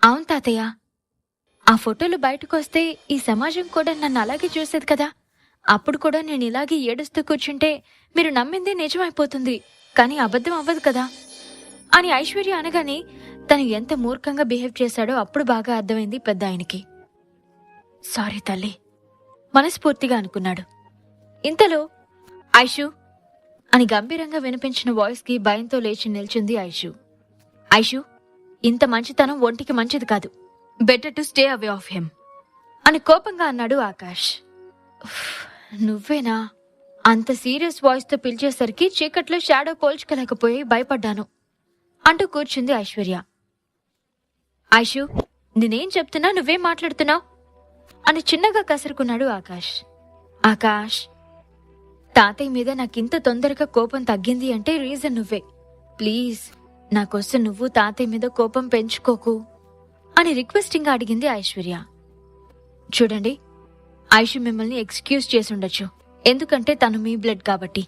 అవును తాతయ్య, ఆ ఫోటోలు బయటకొస్తే ఈ సమాజం కూడా నన్ను అలాగే చూసేది కదా. అప్పుడు కూడా నేను ఇలాగే ఏడుస్తూ కూర్చుంటే మీరు నమ్మిందే నిజమైపోతుంది, కానీ అబద్ధం అవ్వదు కదా అని ఐశ్వర్య అనగానే తను ఎంత మూర్ఖంగా బిహేవ్ చేశాడో అప్పుడు బాగా అర్థమైంది పెద్ద ఆయనకి. సారీ తల్లి, మనస్ఫూర్తిగా అనుకున్నాడు. ఇంతలో ఐషు అని గంభీరంగా వినిపించిన వాయిస్కి భయంతో లేచి నిల్చుంది ఐషు. ఐషు, ఇంత మంచితనం ఒంటికి మంచిది కాదు. Better to stay away of him అని కోపంగా అన్నాడు ఆకాష్. నువ్వేనా? అంత సీరియస్ వాయిస్తో పిలిచేసరికి చీకట్లో షాడో పోల్చుకోలేకపోయి భయపడ్డాను అంటూ కూర్చుంది ఐశ్వర్య. ఐషు, నేనేం చెప్తున్నా నువ్వేం మాట్లాడుతున్నావు అని చిన్నగా కసురుకున్నాడు ఆకాష్. ఆకాష్, తాతయ్య మీద నాకింత తొందరగా కోపం తగ్గింది అంటే రీజన్ నువ్వే. ప్లీజ్ నాకోసం నువ్వు తాతయ్య మీద కోపం పెంచుకోకు అని రిక్వెస్టింగ్ గా అడిగింది ఐశ్వర్య. చూడండి, ఐషు మిమ్మల్ని ఎక్స్క్యూజ్ చేసుండొచ్చు, ఎందుకంటే తను మీ బ్లడ్ కాబట్టి.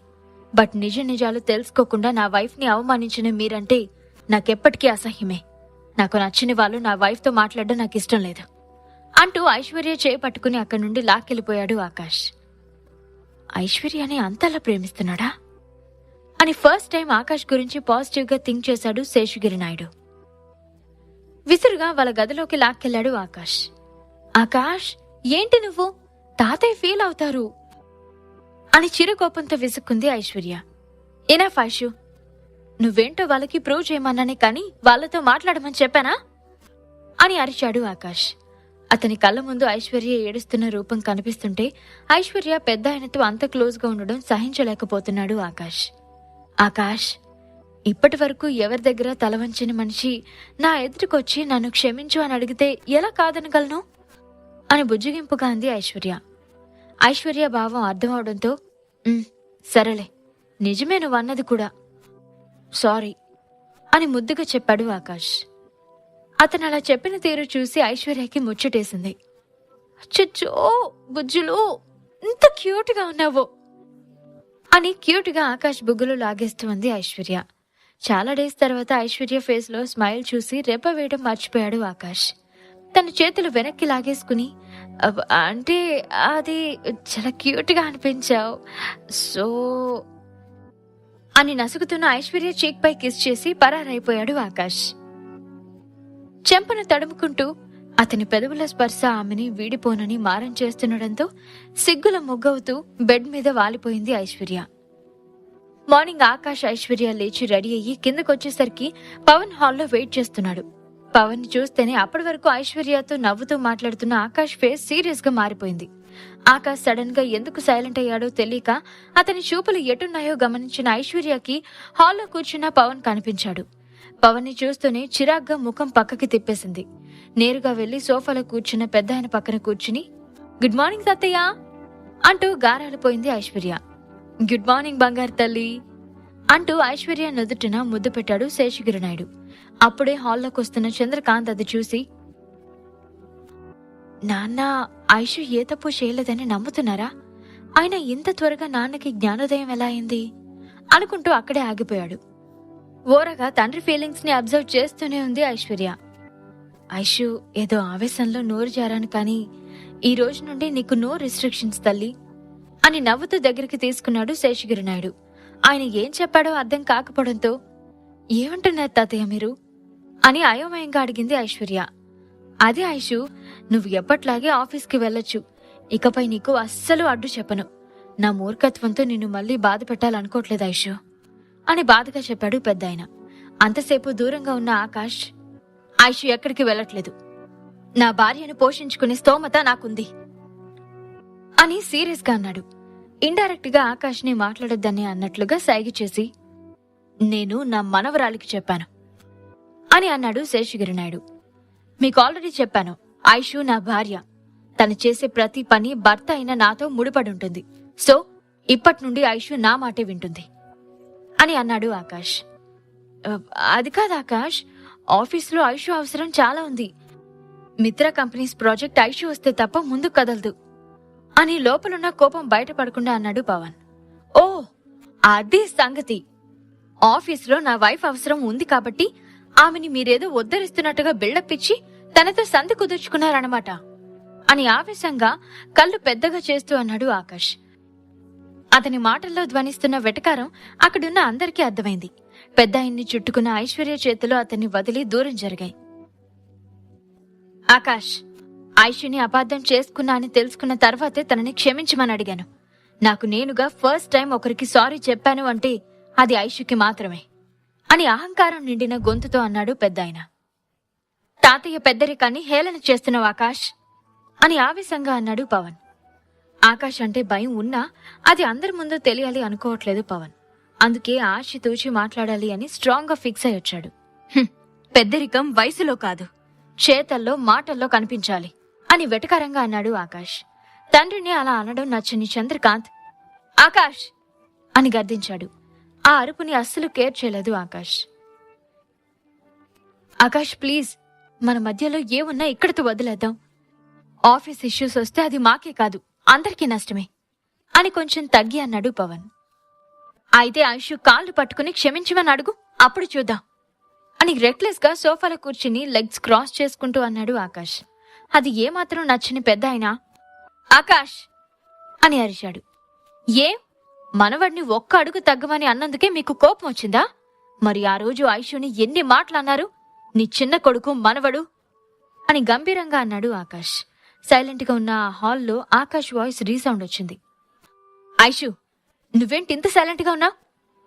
బట్ నిజాలు తెలుసుకోకుండా నా వైఫ్ ని అవమానించిన మీరంటే నాకెప్పటికీ అసహ్యమే. నాకు నచ్చని వాళ్ళు నా వైఫ్ తో మాట్లాడడం నాకు ఇష్టం లేదు అంటూ ఐశ్వర్య చేపట్టుకుని అక్కడి నుండి లాక్కెళ్ళిపోయాడు ఆకాష్. ఐశ్వర్యని అంతలా ప్రేమిస్తున్నాడా అని ఫస్ట్ టైం ఆకాష్ గురించి పాజిటివ్ గా థింక్ చేశాడు శేషగిరి నాయుడు. విసురుగా వాళ్ళ గదిలోకి లాక్కెళ్లాడు ఆకాష్. ఆకాష్, ఏంటి నువ్వు? తాతయ్య ఫీల్ అవుతారు అని చిరుకోపంతో విసుక్కుంది ఐశ్వర్య. ఎనఫ్ ఐషు, నువ్వేంటో వాళ్ళకి ప్రూవ్ చేయమన్నానే కాని వాళ్లతో మాట్లాడమని చెప్పానా అని అరిచాడు ఆకాష్. అతని కళ్ళ ముందు ఐశ్వర్య ఏడుస్తున్న రూపం కనిపిస్తుంటే ఐశ్వర్య పెద్ద ఆయనతో అంత క్లోజ్ గా ఉండడం సహించలేకపోతున్నాడు ఆకాష్. ఆకాష్, ఇప్పటి వరకు ఎవరి దగ్గర తలవంచని మనిషి నా ఎదుటికొచ్చి నన్ను క్షమించు అని అడిగితే ఎలా కాదనగలను అని బుజ్జగింపుగా అంది ఐశ్వర్య. ఐశ్వర్య భావం అర్థమవడంతో సరేలే, నిజమే నువ్వన్నది కూడా, సారీ అని ముద్దుగా చెప్పాడు ఆకాష్. అతను అలా చెప్పిన తీరు చూసి ఐశ్వర్యకి ముచ్చటేసింది. చిచ్చో బుజ్జులు, ఇంత క్యూట్గా ఉన్నావో అని క్యూట్గా ఆకాష్ బుగ్గులు లాగేస్తూ ఉంది ఐశ్వర్య. చాలా డేస్ తర్వాత ఐశ్వర్య ఫేస్ లో స్మైల్ చూసి రెప్ప వేయడం మర్చిపోయాడు ఆకాష్. తన చేతులు వెనక్కి లాగేసుకుని, అంటే అది చాలా క్యూట్గా అనిపించావు సో అని నసుగుతున్న ఐశ్వర్య చీక్ పై కిస్ చేసి పరారైపోయాడు ఆకాష్. చెంపను తడుముకుంటూ అతని పెదవుల స్పర్శ ఆమెని వీడిపోనని మారం చేస్తుండటంతో సిగ్గుల మొగ్గవుతూ బెడ్ మీద వాలిపోయింది ఐశ్వర్య. మార్నింగ్ ఆకాష్ ఐశ్వర్య లేచి రెడీ అయ్యి కిందకొచ్చేసరికి పవన్ హాల్లో వెయిట్ చేస్తున్నాడు. పవన్ ని చూస్తేనే అప్పటి వరకు ఐశ్వర్యతో నవ్వుతూ మాట్లాడుతున్న ఆకాష్ ఫేస్ సీరియస్ గా మారిపోయింది. ఆకాష్ సడన్ గా ఎందుకు సైలెంట్ అయ్యాడో తెలియక అతని చూపులు ఎటున్నాయో గమనించిన ఐశ్వర్యకి హాల్లో కూర్చున్న పవన్ కనిపించాడు. పవన్ ని చూస్తూనే చిరాగ్గా ముఖం పక్కకి తిప్పేసింది. నేరుగా వెళ్లి సోఫాలో కూర్చున్న పెద్ద ఆయన పక్కన కూర్చుని, గుడ్ మార్నింగ్ తాతయ్య అంటూ గారాలిపోయింది ఐశ్వర్య. గుడ్ మార్నింగ్ బంగారు తల్లి అంటూ ఐశ్వర్య నుదుటిన ముద్దు పెట్టాడు శేషగిరి నాయుడు. అప్పుడే హాల్లోకి వస్తున్న చంద్రకాంత్ అది చూసి, నాన్న, ఐషు ఏ తప్పు చేయలేదని నమ్ముతున్నారా? ఆయన ఇంత త్వరగా నాన్నకి జ్ఞానోదయం ఎలా అయింది అనుకుంటూ అక్కడే ఆగిపోయాడు. ఓరగా తండ్రి ఫీలింగ్స్ ని అబ్జర్వ్ చేస్తూనే ఉంది ఐశ్వర్య. ఐషు, ఏదో ఆవేశంలో నోరు జారాను, కానీ ఈ రోజు నుండి నీకు నో రిస్ట్రిక్షన్స్ తల్లి అని నవ్వుతూ దగ్గరికి తీసుకున్నాడు శేషగిరి నాయుడు. ఆయన ఏం చెప్పాడో అర్థం కాకపోవడంతో, ఏమంటున్నారు తాతయ్య మీరు అని అయోమయంగా అడిగింది ఐశ్వర్య. అదే ఐషు, నువ్వు ఎప్పట్లాగే ఆఫీస్కి వెళ్ళొచ్చు, ఇకపై నీకు అస్సలు అడ్డు చెప్పను. నా మూర్ఖత్వంతో నిన్ను మళ్లీ బాధ పెట్టాలనుకోవట్లేదు ఐషు అని బాధగా చెప్పాడు పెద్దాయన. అంతసేపు దూరంగా ఉన్న ఆకాష్, ఐషు ఎక్కడికి వెళ్ళట్లేదు, నా భార్యను పోషించుకునే స్తోమత నాకుంది అని సీరియస్ గా అన్నాడు. ఇండైరెక్ట్ గా ఆకాష్ ని మాట్లాడొద్దని అన్నట్లుగా సైగ చేసి, నేను నా మనవరాలికి చెప్పాను అని అన్నాడు శేషగిరి నాయుడు. మీకు ఆల్రెడీ చెప్పాను, ఐషు నా భార్య, తను చేసే ప్రతి పని భర్త అయిన నాతో ముడిపడి ఉంటుంది. సో ఇప్పటి నుండి ఐషు నా మాటే వింటుంది అని అన్నాడు ఆకాష్. అది కాదు ఆకాష్, ఆఫీసులో ఐషు అవసరం చాలా ఉంది. మిత్ర కంపెనీస్ ప్రాజెక్ట్ ఐషు వస్తే తప్ప ముందుకు కదలదు అని లోపలున్న కోపం బయటపడకుండా అన్నాడు పవన్. ఓ, అది సంగతి. ఆఫీసులో నా వైఫ్ అవసరం ఉంది కాబట్టి ఆమెని మీరేదో ఉద్ధరిస్తున్నట్టుగా బిల్డప్ ఇచ్చి తనతో సంధి కుదుర్చుకున్నారన్నమాట అని ఆవేశంగా కళ్ళు పెద్దగా చేస్తూ అన్నాడు ఆకాష్. అతని మాటల్లో ధ్వనిస్తున్న వెటకారం అక్కడున్న అందరికీ అర్థమైంది. పెద్దాయన్ని చుట్టుకున్న ఐశ్వర్య చేతులు అతన్ని వదిలి దూరం జరిగాయి. ఆకాష్, ఐషుని అపార్థం చేసుకున్నా అని తెలుసుకున్న తర్వాతే తనని క్షమించమని అడిగాను. నాకు నేనుగా ఫస్ట్ టైం ఒకరికి సారీ చెప్పాను అంటే అది ఐషుకి మాత్రమే అని అహంకారం నిండిన గొంతుతో అన్నాడు పెద్దాయన. తాతయ్య పెద్దరికాన్ని హేళన చేస్తున్నావు ఆకాష్ అని ఆవేశంగా అన్నాడు పవన్. ఆకాష్ అంటే భయం ఉన్నా అది అందరి ముందు తెలియాలి అనుకోవట్లేదు పవన్. అందుకే ఆశతూచి మాట్లాడాలి అని స్ట్రాంగ్ గా ఫిక్స్ అయి వచ్చాడు. పెద్దరికం వయసులో కాదు, చేతల్లో మాటల్లో కనిపించాలి అని వెటకారంగా అన్నాడు ఆకాష్. తండ్రిని అలా అనడం నచ్చని చంద్రకాంత్ ఆకాష్ అని గర్దించాడు. ఆ అరుపుని అస్సలు కేర్ చేయలేదు ఆకాష్. ఆకాష్ ప్లీజ్, మన మధ్యలో ఏమున్నా ఇక్కడితో వదిలేద్దాం. ఆఫీస్ ఇష్యూస్ వస్తే అది మాకే కాదు అందరికీ నష్టమే అని కొంచెం తగ్గి అన్నాడు పవన్. అయితే ఐషు కాళ్ళు పట్టుకుని క్షమించమని అడుగు, అప్పుడు చూద్దాం అని రెక్లెస్ గా సోఫాలో కూర్చుని లెగ్స్ క్రాస్ చేసుకుంటూ అన్నాడు ఆకాష్. అది ఏమాత్రం నచ్చని పెద్ద ఆయన ఆకాష్ అని అరిచాడు. ఏం, మనవడిని ఒక్క అడుగు తగ్గమని అన్నందుకే మీకు కోపం వచ్చిందా? మరి ఆ రోజు ఐషుని ఎన్ని మాటలు అన్నారు? నీ చిన్న కొడుకు మనవడు అని గంభీరంగా అన్నాడు ఆకాష్. సైలెంట్ గా ఉన్న ఆ హాల్లో ఆకాష్ వాయిస్ రీసౌండ్ వచ్చింది. ఐషు, నువ్వేంటి ఇంత సైలెంట్ గా ఉన్నావు?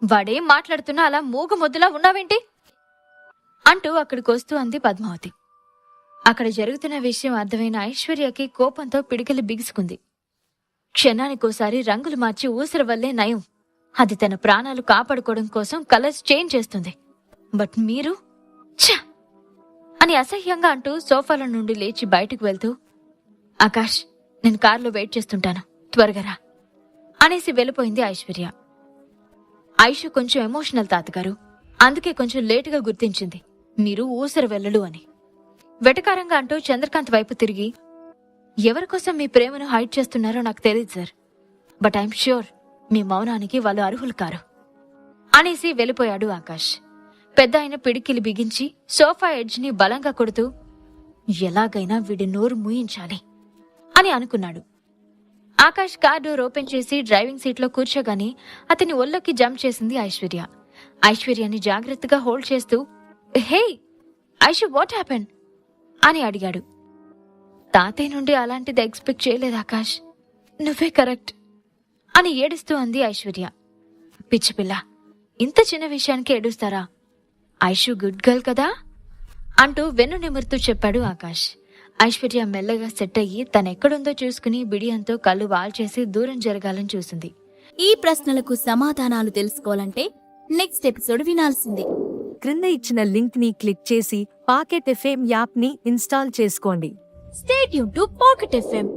వాడేం మాట్లాడుతున్నా అలా మూగ మొద్దులా ఉన్నావేంటి అంటూ అక్కడికి వస్తూ అంది పద్మావతి. అక్కడ జరుగుతున్న విషయం అర్థమైన ఐశ్వర్యకి కోపంతో పిడికిలి బిగుసుకుంది. క్షణానికోసారి రంగులు మార్చి ఊసర వల్లే నయం. అది తన ప్రాణాలు కాపాడుకోవడం కోసం కలర్స్ చేంజ్ చేస్తుంది. బట్ మీరు ఛ అని అసహ్యంగా అంటూ సోఫాల నుండి లేచి బయటకు వెళ్తూ ఆకాష్, నేను కారులో వెయిట్ చేస్తుంటాను, త్వరగా రా అనేసి వెళ్ళిపోయింది ఐశ్వర్య. ఐషు కొంచెం ఎమోషనల్ తాతగారు, అందుకే కొంచెం లేటుగా గుర్తించింది మీరు ఊసర వెళ్ళడు అని. వెటకారంగా అంటూ చంద్రకాంత్ వైపు తిరిగి ఎవరికోసం మీ ప్రేమను హైడ్ చేస్తున్నారో నాకు తెలియదు సార్, బట్ ఐఎమ్ ష్యూర్ మీ మౌనానికి వాళ్ళు అర్హులు కారు అనేసి వెళ్ళిపోయాడు ఆకాష్. పెద్ద ఆయన పిడికిలి బిగించి సోఫా ఎడ్జ్ ని బలంగా కొడుతూ ఎలాగైనా వీడి నోరు మూయించాలి అని అనుకున్నాడు. ఆకాష్ కార్ డోర్ ఓపెన్ చేసి డ్రైవింగ్ సీట్లో కూర్చోగానే అతని ఒళ్ళోకి జంప్ చేసింది ఐశ్వర్య. ఐశ్వర్యాన్ని జాగ్రత్తగా హోల్డ్ చేస్తూ హే ఐషు, వాట్ హ్యాపెన్ అని అడిగాడు. తాతయ్య నుండి అలాంటిది ఎక్స్పెక్ట్ చేయలేదు ఆకాష్, నువ్వే కరెక్ట్ అని ఏడుస్తూ అంది ఐశ్వర్య. పిచ్చిపిల్ల, ఇంత చిన్న విషయానికి ఏడుస్తారా? ఐషు గుడ్ గర్ల్ కదా అంటూ వెన్ను నిమురుతూ చెప్పాడు ఆకాష్. ఐశ్వర్య మెల్లగా సెట్ అయ్యి తనెక్కడుందో చూసుకుని బిడియంతో కళ్ళు వాల్చేసి దూరం జరగాలని చూసింది. ఈ ప్రశ్నలకు సమాధానాలు తెలుసుకోవాలంటే నెక్స్ట్ ఎపిసోడ్ వినాల్సిందే. క్రింద ఇచ్చిన లింక్ ని క్లిక్ చేసి పాకెట్ ఎఫ్ఎం యాప్ ని ఇన్స్టాల్ చేసుకోండి. Stay tune to pocket FM.